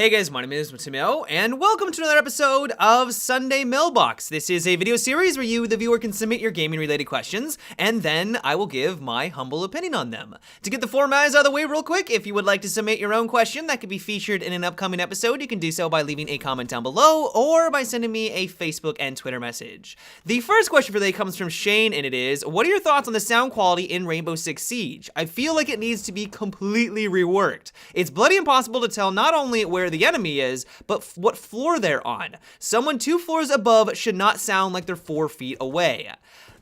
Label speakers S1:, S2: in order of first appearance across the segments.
S1: Hey guys, my name is Matimo, and welcome to another episode of Sunday Mailbox. This is a video series where you, the viewer, can submit your gaming-related questions, and then I will give my humble opinion on them. To get the formats out of the way real quick, if you would like to submit your own question that could be featured in an upcoming episode, you can do so by leaving a comment down below, or by sending me a Facebook and Twitter message. The first question for today comes from Shane, and it is, what are your thoughts on the sound quality in Rainbow Six Siege? I feel like it needs to be completely reworked. It's bloody impossible to tell not only where the enemy is, but what floor they're on. Someone 2 floors above should not sound like they're 4 feet away.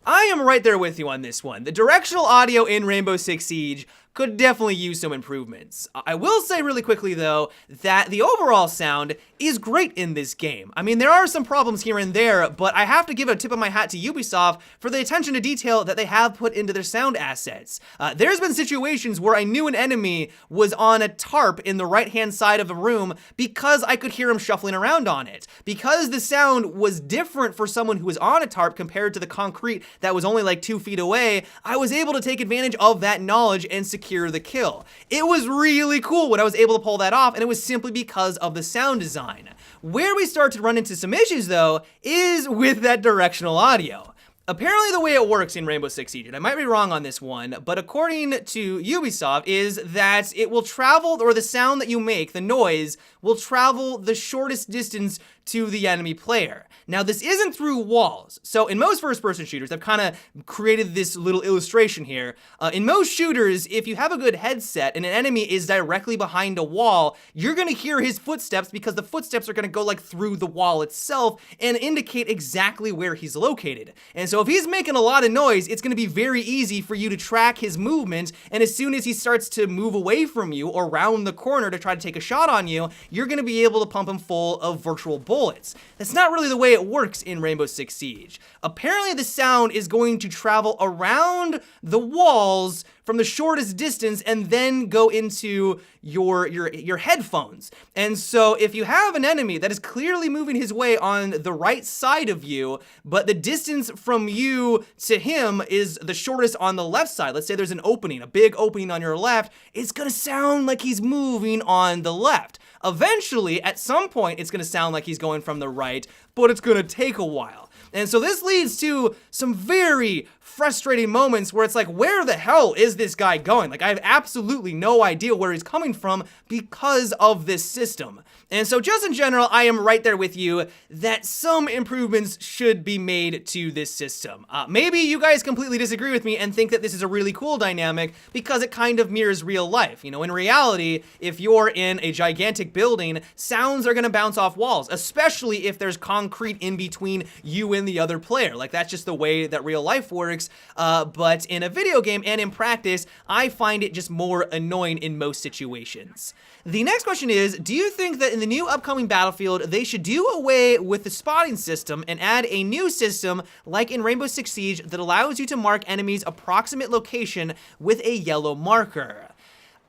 S1: I am right there with you on this one. The directional audio in Rainbow Six Siege could definitely use some improvements. I will say really quickly though, that the overall sound is great in this game. I mean, there are some problems here and there, but I have to give a tip of my hat to Ubisoft for the attention to detail that they have put into their sound assets. There's been situations where I knew an enemy was on a tarp in the right-hand side of a room because I could hear him shuffling around on it. Because the sound was different for someone who was on a tarp compared to the concrete that was only like 2 feet away, I was able to take advantage of that knowledge and secure the kill. It was really cool when I was able to pull that off, and it was simply because of the sound design. Where we start to run into some issues though is with that directional audio. Apparently the way it works in Rainbow Six Siege, and I might be wrong on this one, but according to Ubisoft, is that it will travel, or the sound that you make, the noise, will travel the shortest distance to the enemy player. Now this isn't through walls. So in most first-person shooters, I've kind of created this little illustration here. In most shooters, if you have a good headset and an enemy is directly behind a wall, you're gonna hear his footsteps because the footsteps are gonna go like through the wall itself and indicate exactly where he's located. And so if he's making a lot of noise, it's gonna be very easy for you to track his movement, and as soon as he starts to move away from you or round the corner to try to take a shot on you, you're gonna be able to pump him full of virtual bullets. That's not really the way it works in Rainbow Six Siege. Apparently the sound is going to travel around the walls from the shortest distance and then go into your headphones. And so if you have an enemy that is clearly moving his way on the right side of you, but the distance from you to him is the shortest on the left side, let's say there's an opening, a big opening on your left, it's gonna sound like he's moving on the left. Eventually, at some point, it's gonna sound like he's going from the right, but it's gonna take a while. And so this leads to some very frustrating moments where it's like, where the hell is this guy going? Like, I have absolutely no idea where he's coming from because of this system. And so just in general, I am right there with you that some improvements should be made to this system. Maybe you guys completely disagree with me and think that this is a really cool dynamic because it kind of mirrors real life. You know, in reality, if you're in a gigantic building, sounds are gonna bounce off walls, especially if there's concrete in between you and the other player. Like, that's just the way that real life works. But in a video game and in practice, I find it just more annoying in most situations. The next question is, do you think that in the new upcoming Battlefield, they should do away with the spotting system and add a new system like in Rainbow Six Siege that allows you to mark enemies' approximate location with a yellow marker?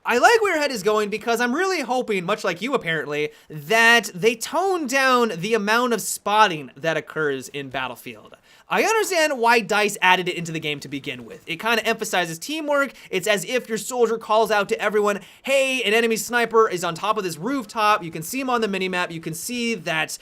S1: I like where your head is going because I'm really hoping, much like you apparently, that they tone down the amount of spotting that occurs in Battlefield. I understand why DICE added it into the game to begin with. It kind of emphasizes teamwork. It's as if your soldier calls out to everyone, hey, an enemy sniper is on top of this rooftop. You can see him on the minimap. You can see that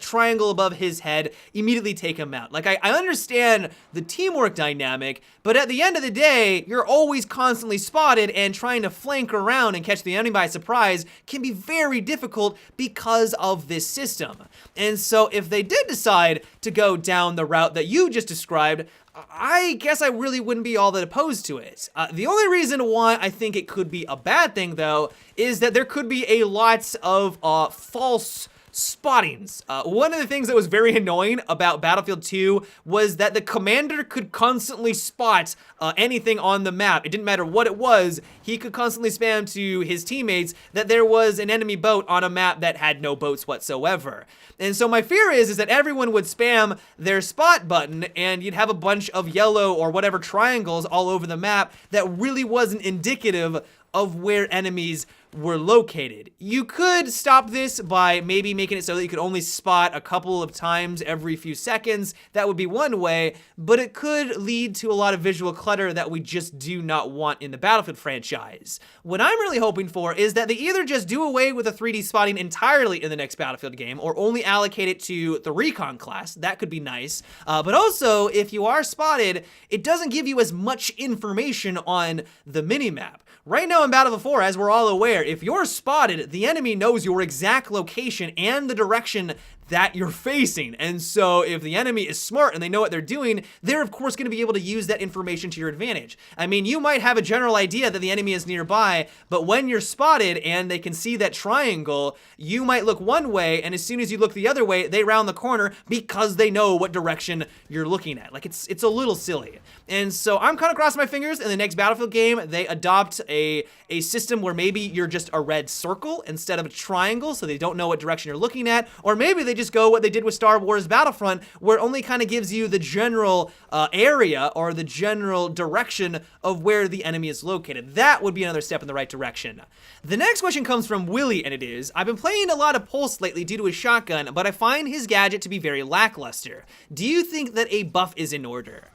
S1: triangle above his head. Immediately take him out. Like, I understand the teamwork dynamic, but at the end of the day, you're always constantly spotted, and trying to flank around and catch the enemy by surprise can be very difficult because of this system. And so if they did decide to go down the route that you just described, I guess I really wouldn't be all that opposed to it. The only reason why I think it could be a bad thing, though, is that there could be a lot of false spottings. One of the things that was very annoying about Battlefield 2 was that the commander could constantly spot anything on the map. It didn't matter what it was, he could constantly spam to his teammates that there was an enemy boat on a map that had no boats whatsoever. And so my fear is that everyone would spam their spot button and you'd have a bunch of yellow or whatever triangles all over the map that really wasn't indicative of where enemies were located. You could stop this by maybe making it so that you could only spot a couple of times every few seconds. That would be one way, but it could lead to a lot of visual clutter that we just do not want in the Battlefield franchise. What I'm really hoping for is that they either just do away with the 3D spotting entirely in the next Battlefield game, or only allocate it to the recon class. That could be nice. But also, if you are spotted, it doesn't give you as much information on the minimap. Right now in Battlefield 4, as we're all aware, if you're spotted, the enemy knows your exact location and the direction that you're facing. And so if the enemy is smart and they know what they're doing, they're of course going to be able to use that information to your advantage. I mean, you might have a general idea that the enemy is nearby, but when you're spotted and they can see that triangle, you might look one way, and as soon as you look the other way, they round the corner because they know what direction you're looking at. Like, it's a little silly. And so I'm kind of crossing my fingers in the next Battlefield game they adopt a system where maybe you're just a red circle instead of a triangle, so they don't know what direction you're looking at, or maybe they just go what they did with Star Wars Battlefront, where it only kind of gives you the general area or the general direction of where the enemy is located. That would be another step in the right direction. The next question comes from Willie, and it is, I've been playing a lot of Pulse lately due to his shotgun, but I find his gadget to be very lackluster. Do you think that a buff is in order?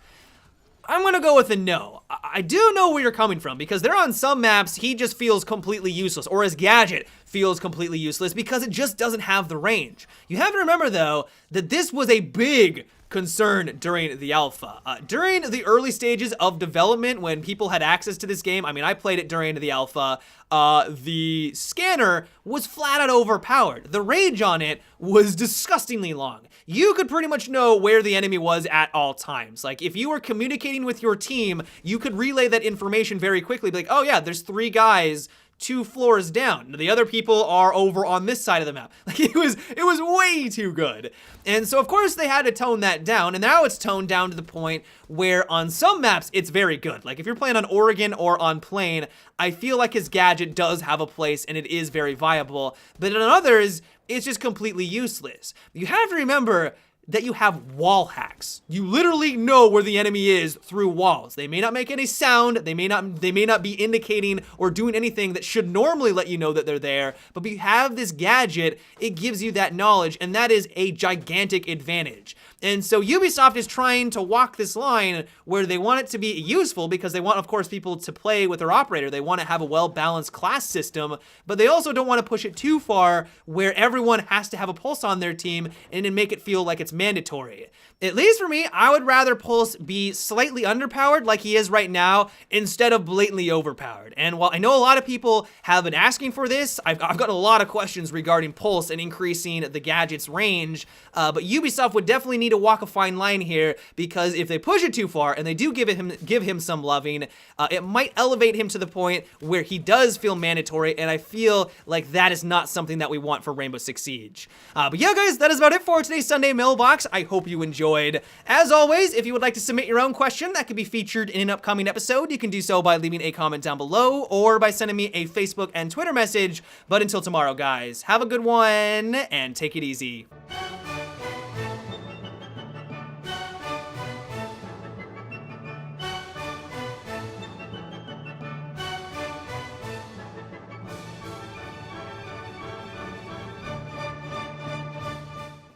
S1: I'm gonna go with a no. I do know where you're coming from, because there are on some maps he just feels completely useless, or his gadget feels completely useless because it just doesn't have the range. You have to remember though that this was a big concern during the alpha. During the early stages of development, when people had access to this game, I mean, I played it during the alpha, the scanner was flat out overpowered. The range on it was disgustingly long. You could pretty much know where the enemy was at all times. Like, if you were communicating with your team, you could relay that information very quickly. Be like, oh yeah, there's 3 guys 2 floors down. The other people are over on this side of the map. Like, it was way too good. And so of course they had to tone that down, and now it's toned down to the point where on some maps it's very good. Like if you're playing on Oregon or on Plane, I feel like his gadget does have a place and it is very viable, but in others it's just completely useless. You have to remember that you have wall hacks. You literally know where the enemy is through walls. They may not make any sound, they may not be indicating or doing anything that should normally let you know that they're there, but if you have this gadget, it gives you that knowledge, and that is a gigantic advantage. And so Ubisoft is trying to walk this line where they want it to be useful because they want, of course, people to play with their operator. They want to have a well-balanced class system, but they also don't want to push it too far where everyone has to have a Pulse on their team and then make it feel like it's mandatory. At least for me, I would rather Pulse be slightly underpowered like he is right now instead of blatantly overpowered. And while I know a lot of people have been asking for this, I've got a lot of questions regarding Pulse and increasing the gadget's range, but Ubisoft would definitely need to walk a fine line here, because if they push it too far and they do give him some loving, it might elevate him to the point where he does feel mandatory, and I feel like that is not something that we want for Rainbow Six Siege. But yeah guys, that is about it for today's Sunday Mailbox. I hope you enjoyed. As always, if you would like to submit your own question that could be featured in an upcoming episode, you can do so by leaving a comment down below or by sending me a Facebook and Twitter message. But until tomorrow guys, have a good one and take it easy.